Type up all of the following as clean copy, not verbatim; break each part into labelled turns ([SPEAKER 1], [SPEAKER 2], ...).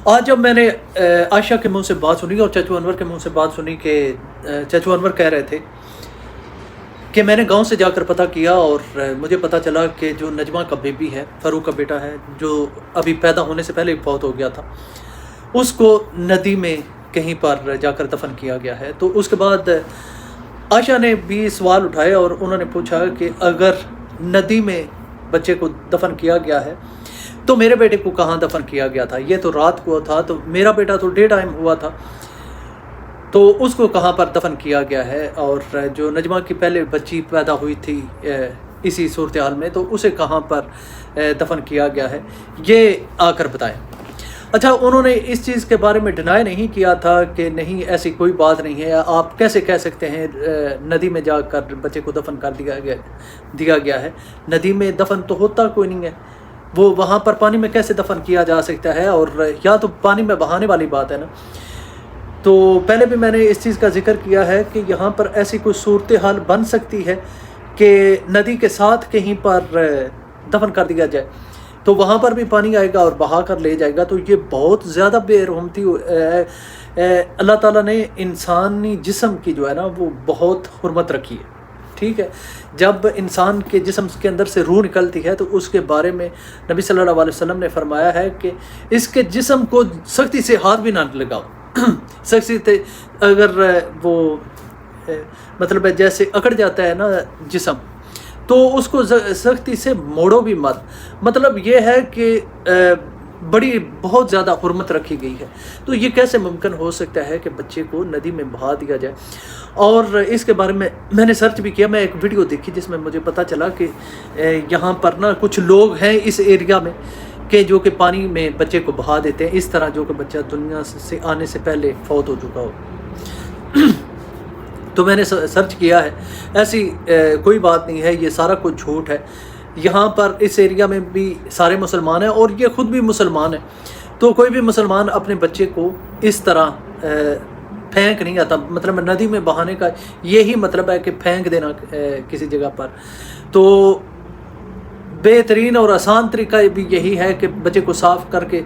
[SPEAKER 1] آج جب میں نے عائشہ کے منہ سے بات سنی اور چچو انور کے منہ سے بات سنی کہ چچو انور کہہ رہے تھے کہ میں نے گاؤں سے جا کر پتہ کیا اور مجھے پتہ چلا کہ جو نجمہ کا بیبی ہے، فاروق کا بیٹا ہے، جو ابھی پیدا ہونے سے پہلے فوت ہو گیا تھا، اس کو ندی میں کہیں پر جا کر دفن کیا گیا ہے۔ تو اس کے بعد عائشہ نے بھی سوال اٹھائے اور انہوں نے پوچھا کہ اگر ندی میں بچے کو دفن کیا گیا ہے تو میرے بیٹے کو کہاں دفن کیا گیا تھا؟ یہ تو رات کو تھا، تو میرا بیٹا تو ڈے ٹائم ہوا تھا، تو اس کو کہاں پر دفن کیا گیا ہے؟ اور جو نجمہ کی پہلے بچی پیدا ہوئی تھی اسی صورتحال میں، تو اسے کہاں پر دفن کیا گیا ہے؟ یہ آ کر بتائیں۔ اچھا، انہوں نے اس چیز کے بارے میں ڈینائی نہیں کیا تھا کہ نہیں ایسی کوئی بات نہیں ہے، آپ کیسے کہہ سکتے ہیں ندی میں جا کر بچے کو دفن کر دیا گیا ہے؟ ندی میں دفن تو ہوتا کوئی نہیں ہے، وہ وہاں پر پانی میں کیسے دفن کیا جا سکتا ہے؟ اور یا تو پانی میں بہانے والی بات ہے نا۔ تو پہلے بھی میں نے اس چیز کا ذکر کیا ہے کہ یہاں پر ایسی کوئی صورتحال بن سکتی ہے کہ ندی کے ساتھ کہیں پر دفن کر دیا جائے، تو وہاں پر بھی پانی آئے گا اور بہا کر لے جائے گا، تو یہ بہت زیادہ بے رحمتی۔ اللہ تعالیٰ نے انسانی جسم کی جو ہے نا وہ بہت حرمت رکھی ہے، ٹھیک ہے۔ جب انسان کے جسم کے اندر سے روح نکلتی ہے تو اس کے بارے میں نبی صلی اللہ علیہ وسلم نے فرمایا ہے کہ اس کے جسم کو سختی سے ہاتھ بھی نہ لگاؤ۔ سختی سے اگر وہ مطلب ہے جیسے اکڑ جاتا ہے نا جسم، تو اس کو سختی سے موڑو بھی مت۔ مطلب یہ ہے کہ بڑی بہت زیادہ حرمت رکھی گئی ہے۔ تو یہ کیسے ممکن ہو سکتا ہے کہ بچے کو ندی میں بہا دیا جائے؟ اور اس کے بارے میں نے سرچ بھی کیا، میں ایک ویڈیو دیکھی جس میں مجھے پتہ چلا کہ یہاں پر نا کچھ لوگ ہیں اس ایریا میں کہ جو کہ پانی میں بچے کو بہا دیتے ہیں، اس طرح جو کہ بچہ دنیا سے آنے سے پہلے فوت ہو چکا ہو۔ تو میں نے سرچ کیا ہے، ایسی کوئی بات نہیں ہے، یہ سارا کچھ جھوٹ ہے۔ یہاں پر اس ایریا میں بھی سارے مسلمان ہیں اور یہ خود بھی مسلمان ہیں، تو کوئی بھی مسلمان اپنے بچے کو اس طرح پھینک نہیں آتا۔ مطلب ندی میں بہانے کا یہی مطلب ہے کہ پھینک دینا کسی جگہ پر۔ تو بہترین اور آسان طریقہ بھی یہی ہے کہ بچے کو صاف کر کے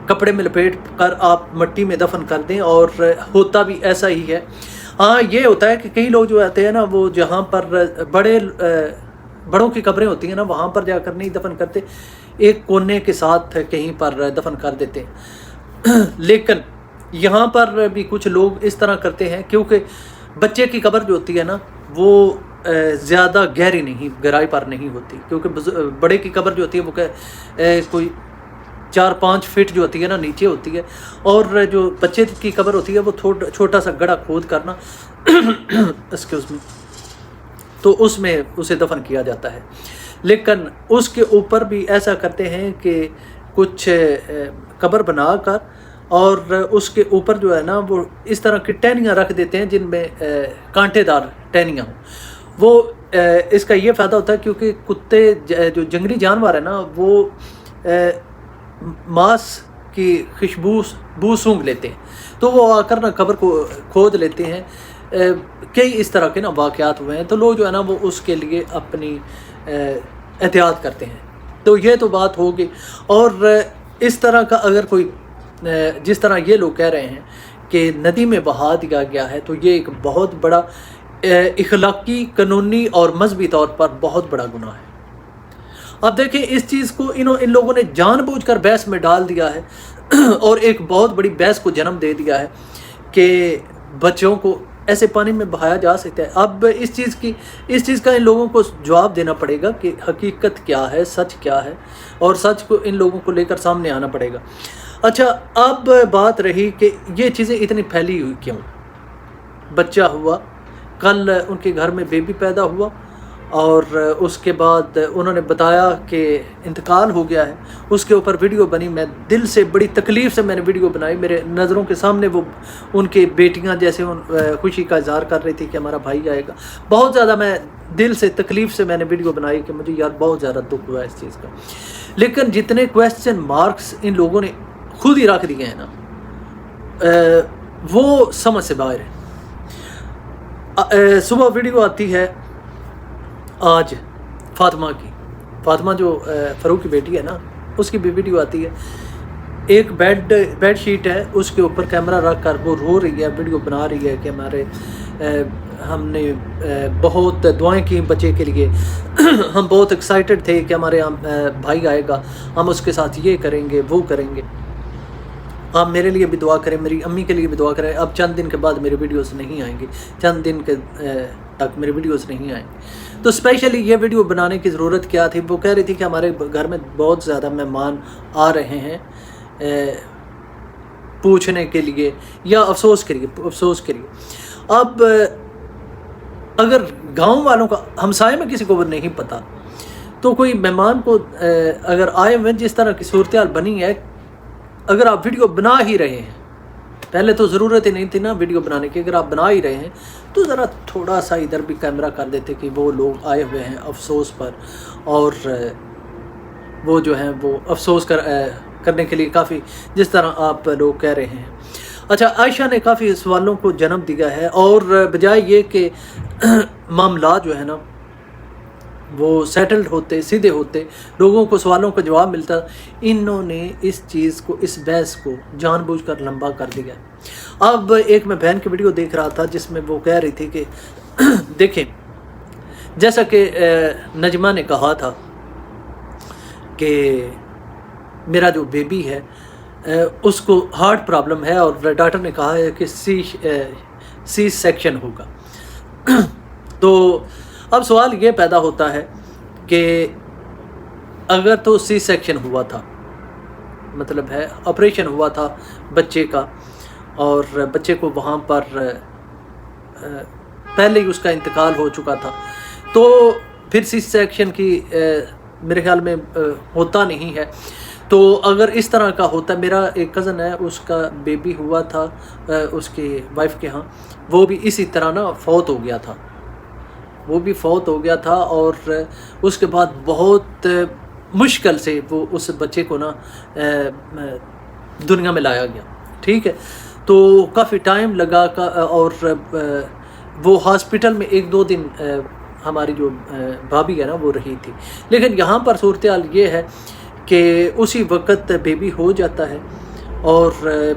[SPEAKER 1] کپڑے میں لپیٹ کر آپ مٹی میں دفن کر دیں، اور ہوتا بھی ایسا ہی ہے۔ ہاں، یہ ہوتا ہے کہ کئی لوگ جو آتے ہیں نا وہ جہاں پر بڑوں کی قبریں ہوتی ہیں نا وہاں پر جا کر نہیں دفن کرتے، ایک کونے کے ساتھ کہیں پر دفن کر دیتے ہیں۔ لیکن یہاں پر بھی کچھ لوگ اس طرح کرتے ہیں، کیونکہ بچے کی قبر جو ہوتی ہے نا وہ زیادہ گہری نہیں، گہرائی پر نہیں ہوتی، کیونکہ بڑے کی قبر جو ہوتی ہے وہ کوئی 4-5 فٹ جو ہوتی ہے نا نیچے ہوتی ہے، اور جو بچے کی قبر ہوتی ہے وہ چھوٹا سا گڑھا کھود کرنا ایکسکیوز می، تو اس میں اسے دفن کیا جاتا ہے۔ لیکن اس کے اوپر بھی ایسا کرتے ہیں کہ کچھ قبر بنا کر اور اس کے اوپر جو ہے نا وہ اس طرح کی ٹہنیاں رکھ دیتے ہیں جن میں کانٹے دار ٹہنیاں ہوں۔ وہ اس کا یہ فائدہ ہوتا ہے کیونکہ کتے جو جنگلی جانور ہیں نا وہ ماس کی خوشبو سونگھ لیتے ہیں، تو وہ آ کر نا قبر کو کھود لیتے ہیں۔ کئی اس طرح کے نا واقعات ہوئے ہیں، تو لوگ جو ہے نا وہ اس کے لیے اپنی احتیاط کرتے ہیں۔ تو یہ تو بات ہوگی۔ اور اس طرح کا اگر کوئی جس طرح یہ لوگ کہہ رہے ہیں کہ ندی میں بہا دیا گیا ہے، تو یہ ایک بہت بڑا اخلاقی، قانونی اور مذہبی طور پر بہت بڑا گناہ ہے۔ اب دیکھیں اس چیز کو ان لوگوں نے جان بوجھ کر بحث میں ڈال دیا ہے اور ایک بہت بڑی بحث کو جنم دے دیا ہے کہ بچوں کو ایسے پانی میں بہایا جا سکتا ہے۔ اب اس چیز کا ان لوگوں کو جواب دینا پڑے گا کہ حقیقت کیا ہے، سچ کیا ہے، اور سچ کو ان لوگوں کو لے کر سامنے آنا پڑے گا۔ اچھا، اب بات رہی کہ یہ چیزیں اتنی پھیلی ہوئی کیوں؟ بچہ ہوا، کل ان کے گھر میں بیبی پیدا ہوا، اور اس کے بعد انہوں نے بتایا کہ انتقال ہو گیا ہے۔ اس کے اوپر ویڈیو بنی، میں دل سے بڑی تکلیف سے میں نے ویڈیو بنائی، میرے نظروں کے سامنے وہ ان کے بیٹیاں جیسے خوشی کا اظہار کر رہی تھی کہ ہمارا بھائی آئے گا۔ بہت زیادہ میں دل سے تکلیف سے میں نے ویڈیو بنائی کہ مجھے یار بہت زیادہ دکھ ہوا ہے اس چیز کا۔ لیکن جتنے کویسچن مارکس ان لوگوں نے خود ہی رکھ دیے ہیں نا وہ سمجھ سے باہر ہے۔ صبح ویڈیو آتی ہے آج فاطمہ کی، فاطمہ جو فاروق کی بیٹی ہے نا اس کی بھی ویڈیو آتی ہے ایک بیڈ شیٹ ہے، اس کے اوپر کیمرہ رکھ کر وہ رو رہی ہے، ویڈیو بنا رہی ہے کہ ہمارے ہم نے بہت دعائیں کی بچے کے لیے، ہم بہت ایکسائٹڈ تھے کہ ہمارے بھائی آئے گا، ہم اس کے ساتھ یہ کریں گے وہ کریں گے، آپ میرے لیے بھی دعا کریں، میری امی کے لیے بھی دعا کریں۔ اب چند دن کے بعد میری ویڈیوز نہیں آئیں گی، چند دن کے تک میری ویڈیوز نہیں آئیں گی۔ تو اسپیشلی یہ ویڈیو بنانے کی ضرورت کیا تھی؟ وہ کہہ رہی تھی کہ ہمارے گھر میں بہت زیادہ مہمان آ رہے ہیں پوچھنے کے لیے یا افسوس کے لیے۔ اب اگر گاؤں والوں کا، ہمسائے میں کسی کو وہ نہیں پتہ، تو کوئی مہمان کو اگر آئے ہوئے جس طرح کی صورتحال بنی ہے، اگر آپ ویڈیو بنا ہی رہے ہیں، پہلے تو ضرورت ہی نہیں تھی نا ویڈیو بنانے کی، اگر آپ بنا ہی رہے ہیں تو ذرا تھوڑا سا ادھر بھی کیمرہ کر دیتے کہ وہ لوگ آئے ہوئے ہیں افسوس پر، اور وہ جو ہیں وہ افسوس کرنے کے لیے کافی، جس طرح آپ لوگ کہہ رہے ہیں۔ اچھا، عائشہ نے کافی سوالوں کو جنم دیا ہے، اور بجائے یہ کہ معاملات جو ہے نا وہ سیٹلڈ ہوتے، سیدھے ہوتے، لوگوں کو سوالوں کا جواب ملتا، انہوں نے اس چیز کو، اس بحث کو جان بوجھ کر لمبا کر دیا۔ اب ایک میں بہن کی ویڈیو دیکھ رہا تھا جس میں وہ کہہ رہی تھی کہ دیکھیں، جیسا کہ نجمہ نے کہا تھا کہ میرا جو بیبی ہے اس کو ہارٹ پرابلم ہے، اور ڈاکٹر نے کہا ہے کہ سی سیکشن ہوگا۔ تو اب سوال یہ پیدا ہوتا ہے کہ اگر تو سی سیکشن ہوا تھا، مطلب ہے آپریشن ہوا تھا بچے کا، اور بچے کو وہاں پر پہلے ہی اس کا انتقال ہو چکا تھا، تو پھر سی سیکشن کی میرے خیال میں ہوتا نہیں ہے۔ تو اگر اس طرح کا ہوتا، میرا ایک کزن ہے، اس کا بیبی ہوا تھا اس کی وائف کے ہاں، وہ بھی اسی طرح نا فوت ہو گیا تھا، اور اس کے بعد بہت مشکل سے وہ اس بچے کو نا دنیا میں لایا گیا، ٹھیک ہے۔ تو کافی ٹائم لگا، اور وہ ہاسپٹل میں 1-2 دن ہماری جو بھابھی ہے نا وہ رہی تھی، لیکن یہاں پر صورتحال یہ ہے کہ اسی وقت بیبی ہو جاتا ہے، اور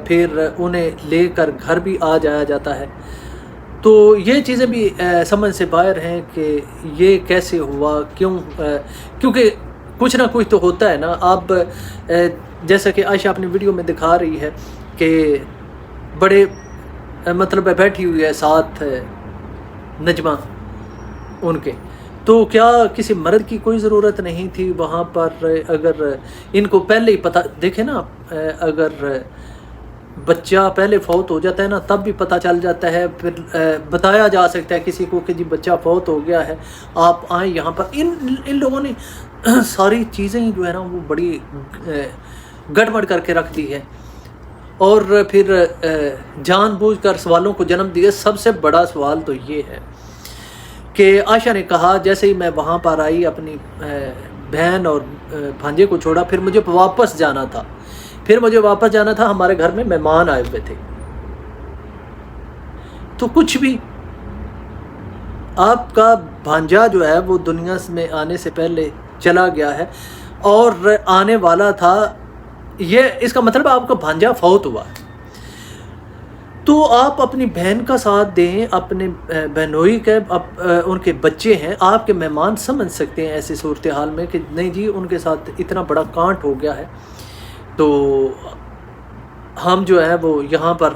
[SPEAKER 1] پھر انہیں لے کر گھر بھی آ جایا جاتا ہے۔ تو یہ چیزیں بھی سمجھ سے باہر ہیں کہ یہ کیسے ہوا، کیونکہ کچھ نہ کچھ تو ہوتا ہے نا۔ اب جیسا کہ عائشہ اپنی ویڈیو میں دکھا رہی ہے کہ بڑے مطلب بیٹھی ہوئی ہے ساتھ نجمہ ان کے، تو کیا کسی مرد کی کوئی ضرورت نہیں تھی وہاں پر؟ اگر ان کو پہلے ہی پتہ، دیکھیں نا، اگر بچہ پہلے فوت ہو جاتا ہے نا تب بھی پتہ چل جاتا ہے، پھر بتایا جا سکتا ہے کسی کو کہ جی بچہ فوت ہو گیا ہے، آپ آئیں یہاں پر۔ ان لوگوں نے ساری چیزیں جو ہے نا وہ بڑی گڑبڑ کر کے رکھ دی ہے، اور پھر جان بوجھ کر سوالوں کو جنم دیا۔ سب سے بڑا سوال تو یہ ہے کہ عائشہ نے کہا جیسے ہی میں وہاں پر آئی، اپنی بہن اور بھانجے کو چھوڑا، پھر مجھے واپس جانا تھا، ہمارے گھر میں مہمان آئے ہوئے تھے۔ تو کچھ بھی، آپ کا بھانجا جو ہے وہ دنیا میں آنے سے پہلے چلا گیا ہے، اور آنے والا تھا، یہ اس کا مطلب آپ کا بھانجا فوت ہوا۔ تو آپ اپنی بہن کا ساتھ دیں، اپنے بہنوئی کے، ان کے بچے ہیں، آپ کے مہمان سمجھ سکتے ہیں ایسی صورتحال میں کہ نہیں جی ان کے ساتھ اتنا بڑا کانٹ ہو گیا ہے، تو ہم جو ہے وہ یہاں پر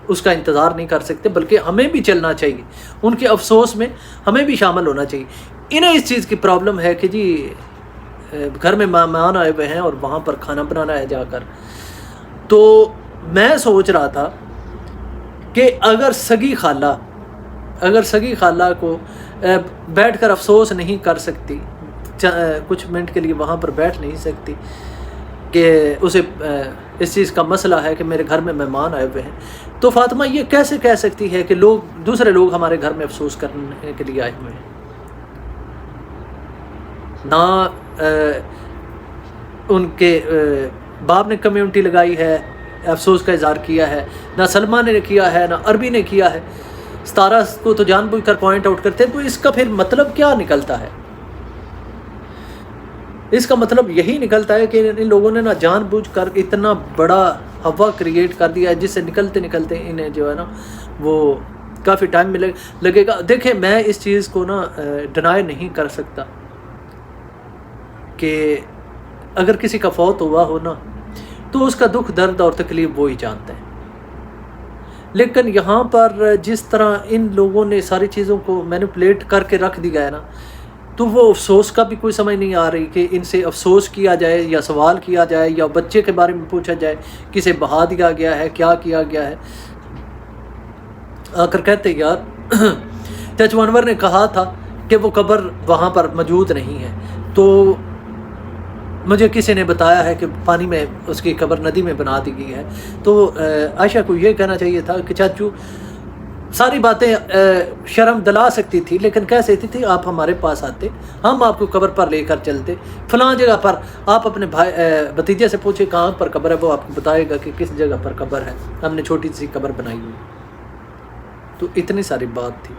[SPEAKER 1] اس کا انتظار نہیں کر سکتے، بلکہ ہمیں بھی چلنا چاہیے، ان کے افسوس میں ہمیں بھی شامل ہونا چاہیے۔ انہیں اس چیز کی پرابلم ہے کہ جی گھر میں مہمان آئے ہوئے ہیں اور وہاں پر کھانا بنانا ہے جا کر۔ تو میں سوچ رہا تھا کہ اگر سگی خالہ کو بیٹھ کر افسوس نہیں کر سکتی، کچھ منٹ کے لیے وہاں پر بیٹھ نہیں سکتی، کہ اسے اس چیز کا مسئلہ ہے کہ میرے گھر میں مہمان آئے ہوئے ہیں، تو فاطمہ یہ کیسے کہہ سکتی ہے کہ دوسرے لوگ ہمارے گھر میں افسوس کرنے کے لیے آئے ہوئے ہیں؟ نہ ان کے باپ نے کمیونٹی لگائی ہے، افسوس کا اظہار کیا ہے، نہ سلمہ نے کیا ہے، نہ عربی نے کیا ہے، ستارہ کو تو جان بوجھ کر پوائنٹ آؤٹ کرتے ہیں، تو اس کا پھر مطلب کیا نکلتا ہے؟ اس کا مطلب یہی نکلتا ہے کہ ان لوگوں نے نا جان بوجھ کر اتنا بڑا ہوا کریٹ کر دیا ہے جس سے نکلتے نکلتے انہیں جو ہے نا وہ کافی ٹائم لگے گا. دیکھیں میں اس چیز کو نا ڈینائی نہیں کر سکتا کہ اگر کسی کا فوت ہوا ہو نا تو اس کا دکھ درد اور تکلیف وہی جانتا ہے. لیکن یہاں پر جس طرح ان لوگوں نے ساری چیزوں کو مینیپولیٹ کر کے رکھ دیا ہے نا تو وہ افسوس کا بھی کوئی سمجھ نہیں آ رہی کہ ان سے افسوس کیا جائے یا سوال کیا جائے یا بچے کے بارے میں پوچھا جائے کسے بہا دیا گیا ہے کیا کیا گیا ہے. آ کر کہتے یار چچو انور نے کہا تھا کہ وہ قبر وہاں پر موجود نہیں ہے تو مجھے کسی نے بتایا ہے کہ پانی میں اس کی قبر ندی میں بنا دی گئی ہے. تو عائشہ کو یہ کہنا چاہیے تھا کہ چاچو ساری باتیں شرم دلا سکتی تھی لیکن کہہ سکتی تھی آپ ہمارے پاس آتے ہم آپ کو قبر پر لے کر چلتے فلاں جگہ پر. آپ اپنے بھائی بھتیجے سے پوچھے کہاں پر قبر ہے وہ آپ کو بتائے گا کہ کس جگہ پر قبر ہے ہم نے چھوٹی سی قبر بنائی ہوئی. تو اتنی ساری بات تھی.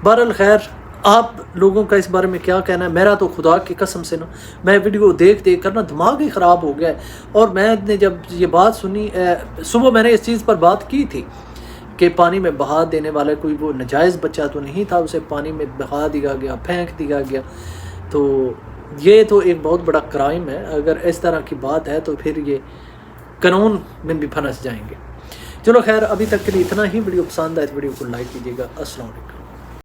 [SPEAKER 1] بہرحال خیر آپ لوگوں کا اس بارے میں کیا کہنا ہے. میرا تو خدا کی قسم سے نا میں ویڈیو دیکھ کر نا دماغ ہی خراب ہو گیا ہے. اور میں نے جب یہ بات سنی صبح میں نے اس چیز پر بات کی تھی کہ پانی میں بہا دینے والا کوئی وہ ناجائز بچہ تو نہیں تھا اسے پانی میں بہا دیا گیا پھینک دیا گیا. تو یہ تو ایک بہت بڑا کرائم ہے. اگر اس طرح کی بات ہے تو پھر یہ قانون میں بھی پھنس جائیں گے. چلو خیر ابھی تک کے لیے اتنا ہی. ویڈیو پسند آئے تو ویڈیو کو لائک کیجیے گا. السلام علیکم.